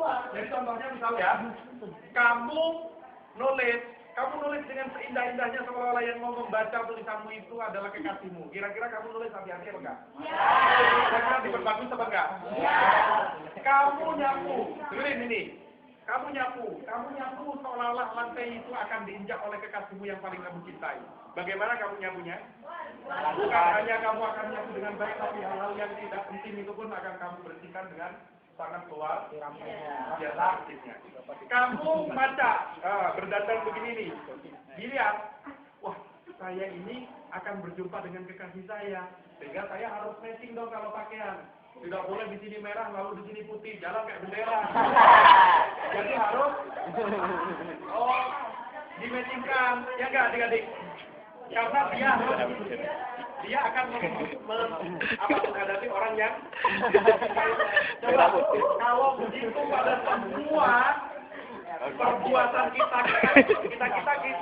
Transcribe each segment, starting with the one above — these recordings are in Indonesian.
semua. Jadi contohnya misalnya, kamu nulis dengan seindah-indahnya seolah-olah yang mau membaca tulisanmu itu adalah kekasihmu. Kira-kira kamu nulis hati-hati apa enggak? Ya. Kira-kira diperbagus apa enggak? Ya. Kamu nyapu, dengerin ini. Kamu nyapu seolah-olah lantai itu akan diinjak oleh kekasihmu yang paling kamu cintai. Bagaimana kamu nyapunya? Bukan hanya kamu akan nyapu dengan baik, tapi hal-hal yang tidak penting itu pun akan kamu bersihkan dengan sangat keluar biasa aktifnya. Kamu baca berdandan begini nih, dilihat, wah saya ini akan berjumpa dengan kekasih saya, sehingga saya harus matching dong kalau pakaian. Tidak boleh di sini merah lalu di sini putih, jalan kayak bendera. Jadi harus dimatchingkan, ya enggak adik-adik? Karena dia akan menghadapi orang yang coba kalau begitu pada semua perbuatan kita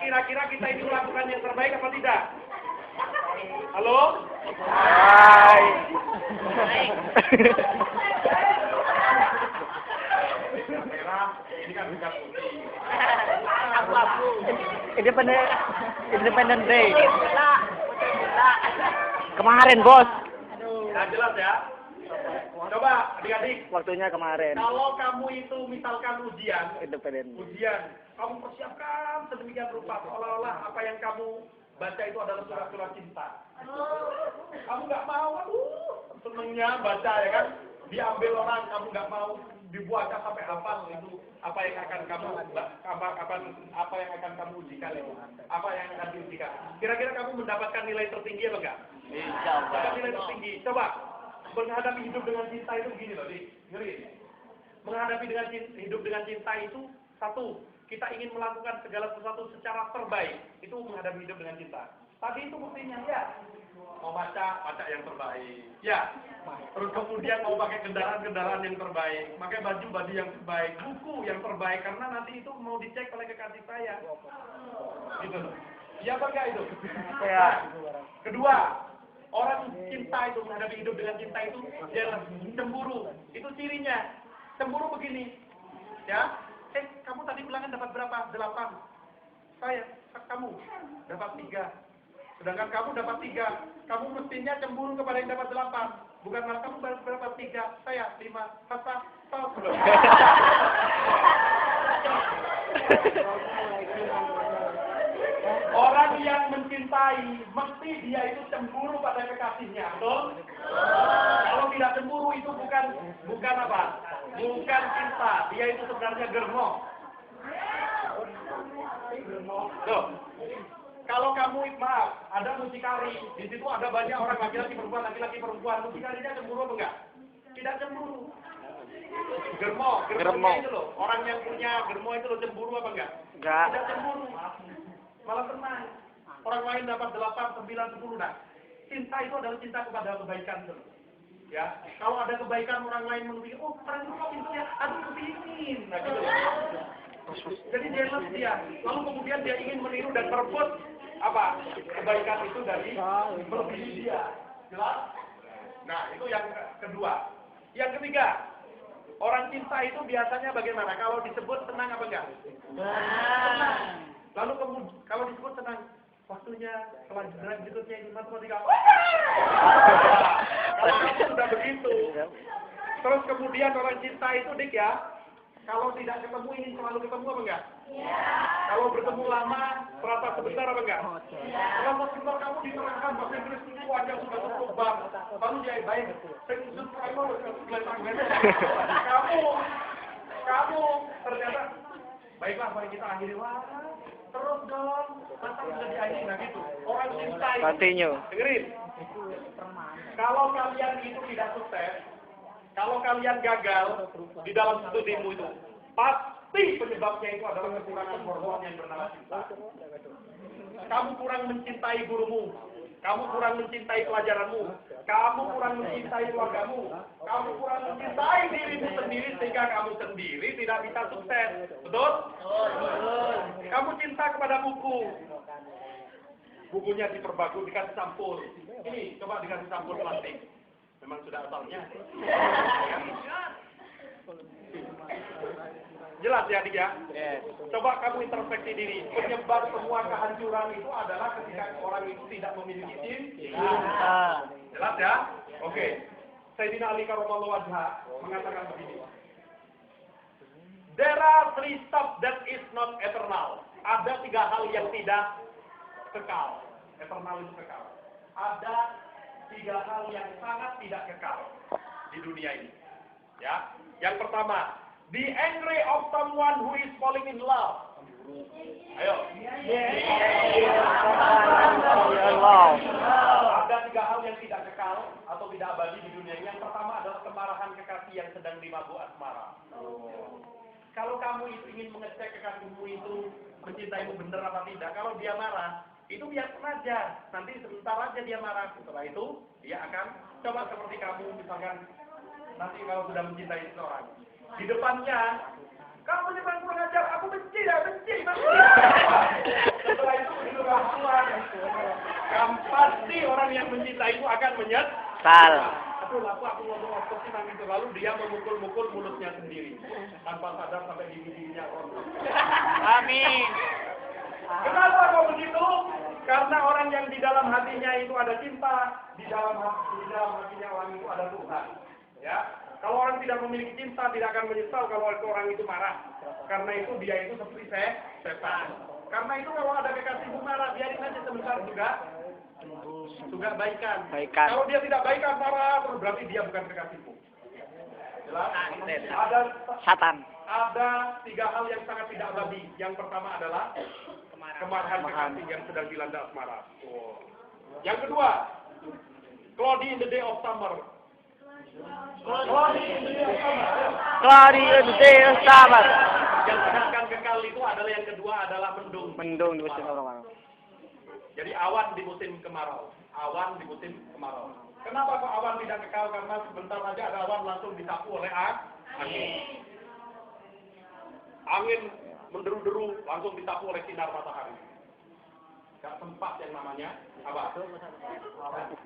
kira-kira kita ini melakukan yang terbaik apa tidak? Halo? Hai. Merah, ini kan bukan putih. Independent Day. Kemarin, Bos. Nah, jelas ya? Coba adik-adik. Waktunya kemarin. Kalau kamu itu misalkan ujian, kamu persiapkan sedemikian rupa seolah-olah apa yang kamu baca itu adalah surat-surat cinta. Kamu nggak mau, senengnya baca ya kan? Diambil orang, kamu nggak mau dibaca sampai hafal itu apa yang akan kamu ujikan itu, apa yang akan diujikan. Kira-kira kamu mendapatkan nilai tertinggi atau enggak? Mendapatkan nilai tertinggi. Coba menghadapi hidup dengan cinta itu begini loh, ngeri. Menghadapi hidup dengan cinta itu satu, kita ingin melakukan segala sesuatu secara terbaik. Itu menghadapi hidup dengan cinta. Tadi itu buktinya ya. Mau baca yang terbaik. Ya. Terus kemudian mau pakai kendaraan yang terbaik, pakai baju yang terbaik, buku yang terbaik karena nanti itu mau dicek oleh kekasih saya. Gitu loh. Iya apa enggak itu? Ya. Kedua, orang cinta itu menghadapi hidup dengan cinta itu dia cemburu. Itu cirinya. Cemburu begini. Ya. Kamu tadi ulangan dapat berapa? 8. Kamu dapat 3. Sedangkan kamu dapat 3. Kamu mestinya cemburu kepada yang dapat 8. Bukan malah kamu baru berapa 3, saya 5, kata, stop. Orang yang mencintai, mesti dia itu cemburu pada kekasihnya, betul? Kalau tidak cemburu itu bukan apa? Bukan cinta, dia itu sebenarnya germo. Tuh. Kalau kamu, maaf, ada mucikari, di situ ada banyak orang laki-laki perempuan, mucikarinya cemburu apa enggak? Tidak cemburu. Germo itu loh, orang yang punya germo itu loh cemburu apa enggak? Enggak. Tidak cemburu, malah tenang. Orang lain dapat 8, 9, 10, nah. Cinta itu adalah cinta kepada kebaikan itu. Ya, kalau ada kebaikan orang lain menurut, orang itu kok pintunya, aduh kepingin, nah gitu. Jadi jealous dia, lalu kemudian dia ingin meniru dan merebut apa kebaikan itu dari melebihi dia. Jelas? Nah, itu yang kedua. Yang ketiga, orang cinta itu biasanya bagaimana? Kalau disebut tenang apa enggak? Tenang. Lalu kalau disebut tenang, waktunya pelajaran berikutnya ini matematika. Kalau kamu sudah begitu, terus kemudian orang cinta itu dik ya, kalau tidak ketemu ingin selalu ketemu apa enggak? Ya. Kalau bertemu lama, serata sebentar apa enggak? Ya. Kalau sebentar kamu diterangkan bahasa Inggris itu aja sudah cukup bang. Lalu dia baik. Kamu ternyata baiklah mari kita akhiri. Wah, terus dong. Masa sudah diakhiri nah gitu. Orang cinta itu. Dengerin. Kalau kalian itu tidak sukses, kalau kalian gagal di dalam studimu itu, pasti penyebabnya itu adalah kekurangan hormon yang bernama cinta. Kamu kurang mencintai gurumu, kamu kurang mencintai pelajaranmu, kamu kurang mencintai keluargamu, kamu kurang mencintai dirimu sendiri sehingga kamu sendiri tidak bisa sukses. Betul? Kamu cinta kepada buku. Bukunya diperbagus, dikasih sampul. Ini coba dikasih sampul plastik. Memang sudah asalnya. Jelas ya adik ya? Yes. Coba kamu introspeksi diri. Penyebab semua kehancuran itu adalah ketika orang itu tidak memiliki cinta. Jelas ya? Oke. Sayyidina Ali karramallahu wajhah mengatakan begini. There are three stuff that is not eternal. Ada 3 hal yang tidak kekal. Eternal itu kekal. Ada 3 hal yang sangat tidak kekal di dunia ini. Ya. Yang pertama, the angry of someone who is falling in love. Ayo. Ada 3 hal yang tidak kekal atau tidak abadi di dunia ini. Yang pertama adalah kemarahan kekasih yang sedang dimabuk asmara. Kalau kamu itu ingin mengecek kekasihmu itu mencintaimu benar apa tidak, kalau dia marah, itu biarkan aja. Nanti sebentar aja dia marah. Setelah itu, dia akan coba seperti kamu misalkan nanti kalau sudah mencintai seseorang. Di depannya, kamu jangan kurang ajar, aku benci ya, benci. Setelah itu begitu keluar. Pasti orang yang mencintai itu akan menyesal. Aduh, aku ngomong apa sih nanti itu. Lalu dia memukul-mukul mulutnya sendiri. Tanpa sadar sampai gigi-giginya rontok. Amin. Kenapa kok begitu? Karena orang yang di dalam hatinya itu ada cinta, di dalam hatinya orang itu ada Tuhan. Ya, kalau orang tidak memiliki cinta tidak akan menyesal kalau orang itu marah. Karena itu dia itu seperti setan. Karena itu kalau ada kekasihmu marah, biarin aja sebentar juga baikan. Kalau dia tidak baikan marah, terus berarti dia bukan kekasihmu. Jelas? Ada Satan. Ada 3 hal yang sangat tidak abadi. Yang pertama adalah kemarahan kekasih yang sedang dilanda asmara. Yang kedua, cloudy in the day of summer. Cloudy in the day of summer. Cloudy in the day of summer. Yang tidak akan kekal itu adalah yang kedua adalah mendung. Mendung di musim kemarau. Jadi awan di musim kemarau. Awan di musim kemarau. Kenapa kok awan tidak kekal? Karena sebentar saja ada awan langsung disapu oleh angin. Angin menderu-deru langsung disapu oleh sinar matahari. Gak sempat yang namanya apa?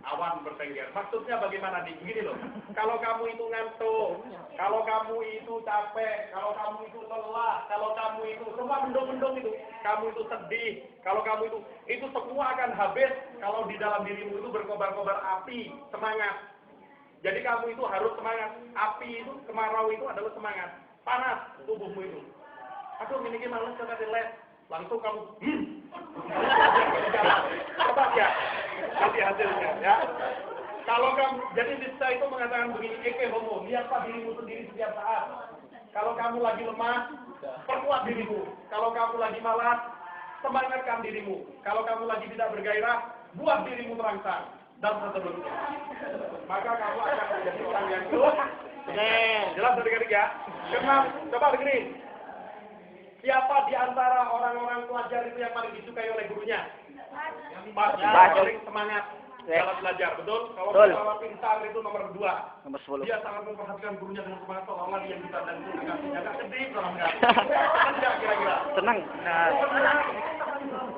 Awan bertengger. Maksudnya bagaimana nih? Begini loh. Kalau kamu itu ngantuk, kalau kamu itu capek, kalau kamu itu lelah, kalau kamu itu semua mendung-mendung itu, kamu itu sedih, kalau kamu itu semua akan habis kalau di dalam dirimu itu berkobar-kobar api, semangat. Jadi kamu itu harus semangat. Api itu, kemarau itu adalah semangat. Panas tubuhmu itu. Aduh, ini malas coba les. Langsung kamu coba ya nanti hasilnya ya. Kalau kamu jadi Nisa itu mengatakan begini, eke homo, lihatlah dirimu sendiri setiap saat. Kalau kamu lagi lemah, perkuat dirimu. Kalau kamu lagi malas, semangatkan dirimu. Kalau kamu lagi tidak bergairah, buat dirimu terangsang dan seterusnya. Maka kamu akan menjadi orang yang sukses. Jelas adik-adik ya? Kenapa? Coba begini. Siapa di antara orang-orang pelajar itu yang paling disukai oleh gurunya? Pasti paling semangat dalam belajar, betul? Kalau orang pintar itu nomor 2. Nomor 10. Dia sangat memperhatikan gurunya dengan semangat seolah-olah dia bisa dan itu agak sedih dalam enggak kira-kira. Senang. Nah.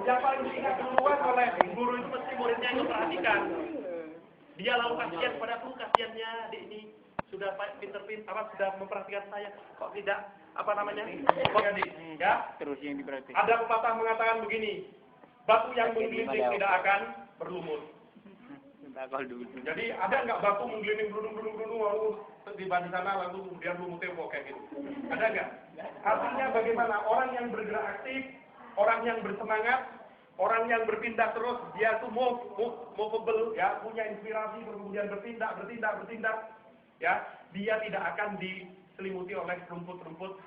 Yang paling diingat duluan oleh guru itu mesti muridnya yang memperhatikan. Dia lalu kasihan pada aku, kasihannya adik ini sudah pinter-pinter, sudah memperhatikan saya, kok tidak ya? Terus yang diperhatikan. Ada pepatah mengatakan begini, batu yang menggelinding tidak akan berlumut. Jadi ada nggak batu menggelinding berlumut lalu tiba di sana lalu kemudian lumutnya kayak gitu? Ada nggak? Artinya bagaimana orang yang bergerak aktif, orang yang bersemangat, orang yang bertindak terus, dia tuh movable, ya, punya inspirasi, kemudian bertindak, ya, dia tidak akan diselimuti oleh rumput-rumput,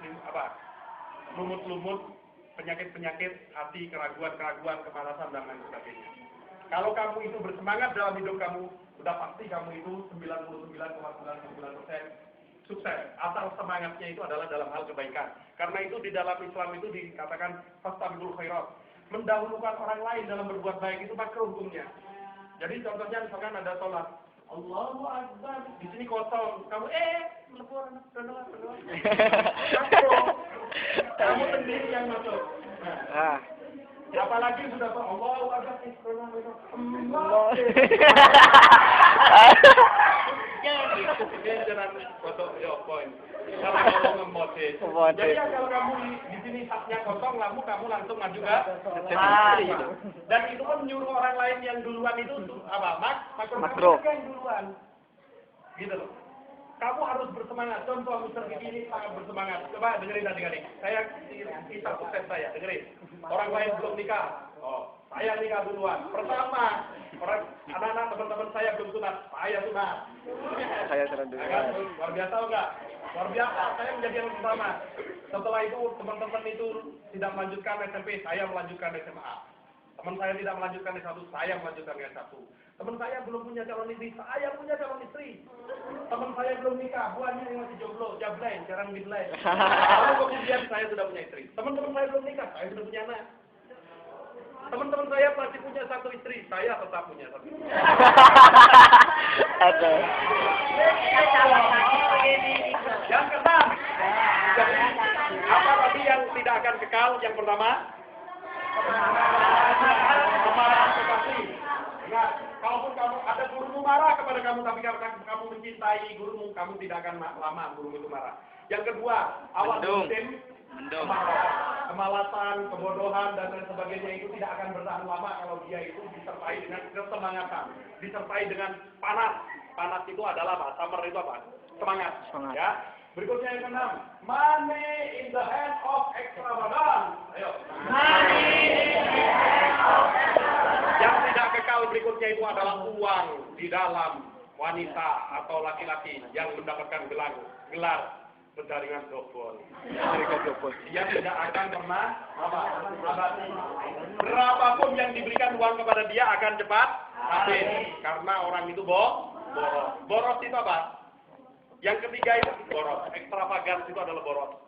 lumut-lumut, penyakit-penyakit hati, keraguan-keraguan, kemalasan dan lain sebagainya. Kalau kamu itu bersemangat dalam hidup kamu, sudah pasti kamu itu 99,99% sukses. Asal semangatnya itu adalah dalam hal kebaikan. Karena itu di dalam Islam itu dikatakan fastabiqul khairat. Mendahulukan orang lain dalam berbuat baik itu makruh hukumnya. Jadi contohnya misalkan ada sholat, Allahu Akbar, di sini kosong, kamu melebur, berdoa. Kamu sendiri yang masuk. Nah, apalagi sudah Allahu Akbar, jangan foto, poin. Kalau kamu ngemot sih. Ngemot. Jadi ya kalau kamu di sini haknya kosong, kamu langsung maju ke dan itu pun menyuruh orang lain yang duluan itu apa? Makro yang duluan. Gitu loh. Kamu harus bersemangat. Contoh Mr. Gigi ini sangat bersemangat. Coba dengerin adik-adik. Saya kisah sukses saya. Dengerin. Orang lain belum nikah. Oh, saya nikah duluan. Pertama, anak-anak teman-teman saya belum sunat. Saya sunat. Saya sunat duluan. Luar biasa enggak? Luar biasa. Saya menjadi yang pertama. Setelah itu teman-teman itu tidak melanjutkan SMP. Saya melanjutkan SMA. Teman saya tidak melanjutkan S1. Saya melanjutkan S1. Teman saya belum punya calon istri, saya punya calon istri. Teman saya belum nikah, buahnya yang masih jomblo, jablain, jarang bidlain. Lalu kemudian saya sudah punya istri. Teman-teman saya belum nikah, saya sudah punya anak. Teman-teman saya masih punya satu istri, saya tetap punya satu istri. Ada. Yang keenam, apa tadi yang tidak akan kekal? Yang pertama, kemarahan kekasih. Ingat, kalaupun kamu ada gurumu marah kepada kamu, tapi karena kamu mencintai gurumu, kamu tidak akan lama gurumu itu marah. Yang kedua, awal musim, kemalasan, kebodohan, dan lain sebagainya itu tidak akan bertahan lama kalau dia itu disertai dengan kesemangatan, disertai dengan panas. Panas itu adalah apa? Summer itu apa? Semangat. Ya. Berikutnya yang keenam, money in the hand of extravagance. Ayo. Money in the hand of extravagance. Yang tidak kekal berikutnya itu adalah uang di dalam wanita atau laki-laki yang mendapatkan gelar penjaringan double. Dia tidak akan pernah abadi. Berapapun yang diberikan uang kepada dia akan cepat habis karena orang itu boros. Boros itu apa? Yang ketiga itu boros. Extravagance itu adalah boros.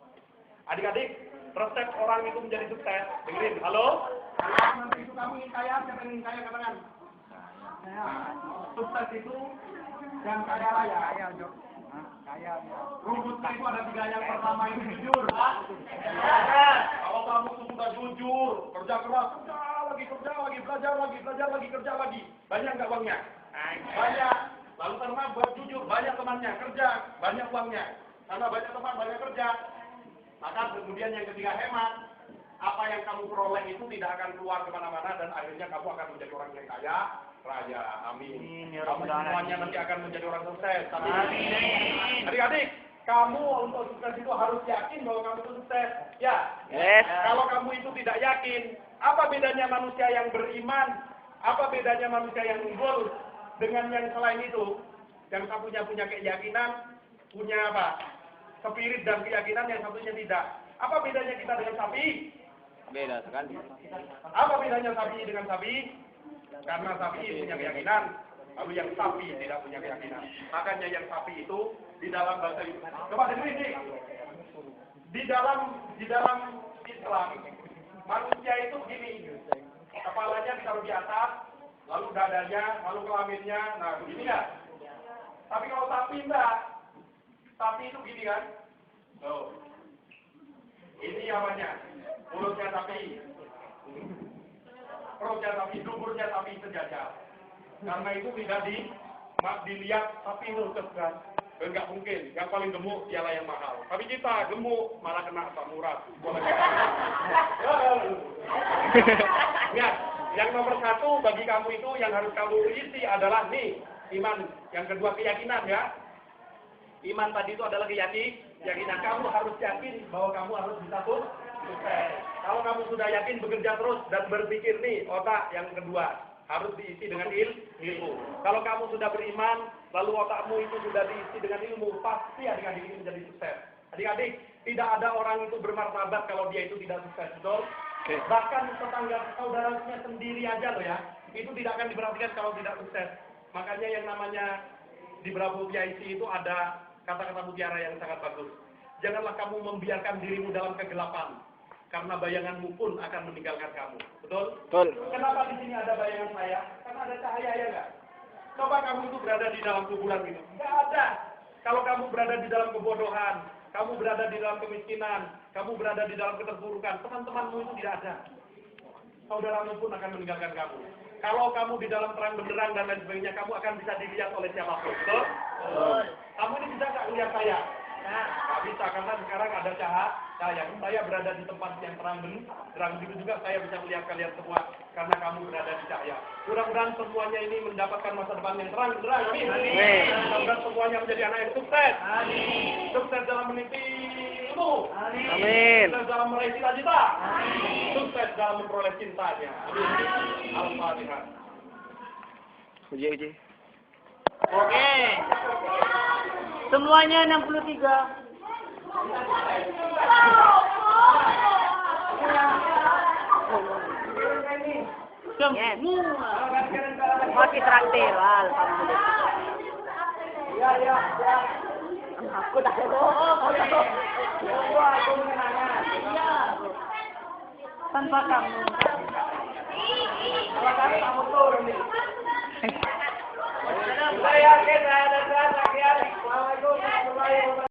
Adik-adik, resep orang itu menjadi sukses. Dengerin, halo? Nanti itu kamu ingin kaya, siapa yang ingin kaya katakan? Sukses itu yang kaya raya. Rumusnya itu ada 3. Yang pertama itu jujur. Kalau kamu sudah jujur, kerja keras, kerja lagi, belajar lagi, kerja lagi. Banyak nggak uangnya? Banyak. Lalu karena buat jujur, banyak temannya, kerja, banyak uangnya. Karena banyak teman, banyak kerja. Maka kemudian yang ketiga hemat. Apa yang kamu peroleh itu tidak akan keluar kemana-mana dan akhirnya kamu akan menjadi orang yang kaya raya. Amin. Kamu semuanya nanti akan menjadi orang sukses. Amin. Adik-adik, kamu untuk sukses itu harus yakin bahwa kamu itu sukses. Ya. Yes. Kalau kamu itu tidak yakin, apa bedanya manusia yang beriman? Apa bedanya manusia yang unggul dengan yang selain itu? Yang satunya punya keyakinan, punya apa? Spirit dan keyakinan, yang satunya tidak. Apa bedanya kita dengan sapi? Beda sekali. Apa bedanya sapi dengan sapi? Karena sapi punya keyakinan, lalu yang sapi tidak punya keyakinan. Makanya yang sapi itu di dalam bahasa coba dengerin nih. Di dalam Islam, manusia itu gini, kepalanya ditaruh di atas, lalu dadanya, lalu kelaminnya, nah begini ya. Tapi kalau sapi enggak, sapi itu gini kan? Tuh. Ini namanya mulutnya sapi, perutnya sapi, duburnya sapi sejajar. Karena itu tidak dilihat sapi itu kan, enggak mungkin. Yang paling gemuk dialah yang mahal. Tapi kita gemuk malah kena asam urat. Ingat, yang nomor 1 bagi kamu itu yang harus kamu isi adalah nih iman. Yang kedua keyakinan ya. Iman tadi itu adalah keyakinan. Kamu harus yakin bahwa kamu harus bisa sukses. Kalau kamu sudah yakin bekerja terus dan berpikir nih, otak yang kedua harus diisi dengan ilmu. Kalau kamu sudah beriman, lalu otakmu itu sudah diisi dengan ilmu, pasti adik-adik ini menjadi sukses. Adik-adik, tidak ada orang itu bermartabat kalau dia itu tidak sukses, betul? Okay. Bahkan tetangga saudaranya sendiri aja loh ya, itu tidak akan diperhatikan kalau tidak sukses. Makanya yang namanya di Bravo PIC itu ada kata-kata mutiara yang sangat bagus. Janganlah kamu membiarkan dirimu dalam kegelapan, karena bayanganmu pun akan meninggalkan kamu. Betul? Betul. Kenapa di sini ada bayangan saya? Karena ada cahaya ya nggak? Coba kamu itu berada di dalam kuburan gitu. Nggak ada. Kalau kamu berada di dalam kebodohan, kamu berada di dalam kemiskinan, kamu berada di dalam keterpurukan, teman-temanmu itu tidak ada. Saudaramu pun akan meninggalkan kamu. Kalau kamu di dalam terang benderang dan lain sebagainya, kamu akan bisa dilihat oleh siapapun. Betul? Kamu ini bisa nggak lihat saya? Nggak bisa, karena sekarang ada cahaya. Saya berada di tempat yang terang begitu juga saya bisa melihat kalian semua, karena kamu berada di cahaya. Mudah-mudahan semuanya ini mendapatkan masa depan yang terang. Amin. Mudah-mudahan semuanya menjadi anak yang sukses. Sukses dalam meniti ilmu. Amin. Sukses dalam meraih cita-cita. Sukses dalam memperoleh cintanya. Amin. Al-Fatihah. Uji. Oke. Semuanya 63. Yes. Semua. Masih traktir, alhamdulillah. Aku tak tanpa kamu. Kalau kamu turun nih. Saya yakin ada. Assalamualaikum warahmatullahi wabarakatuh.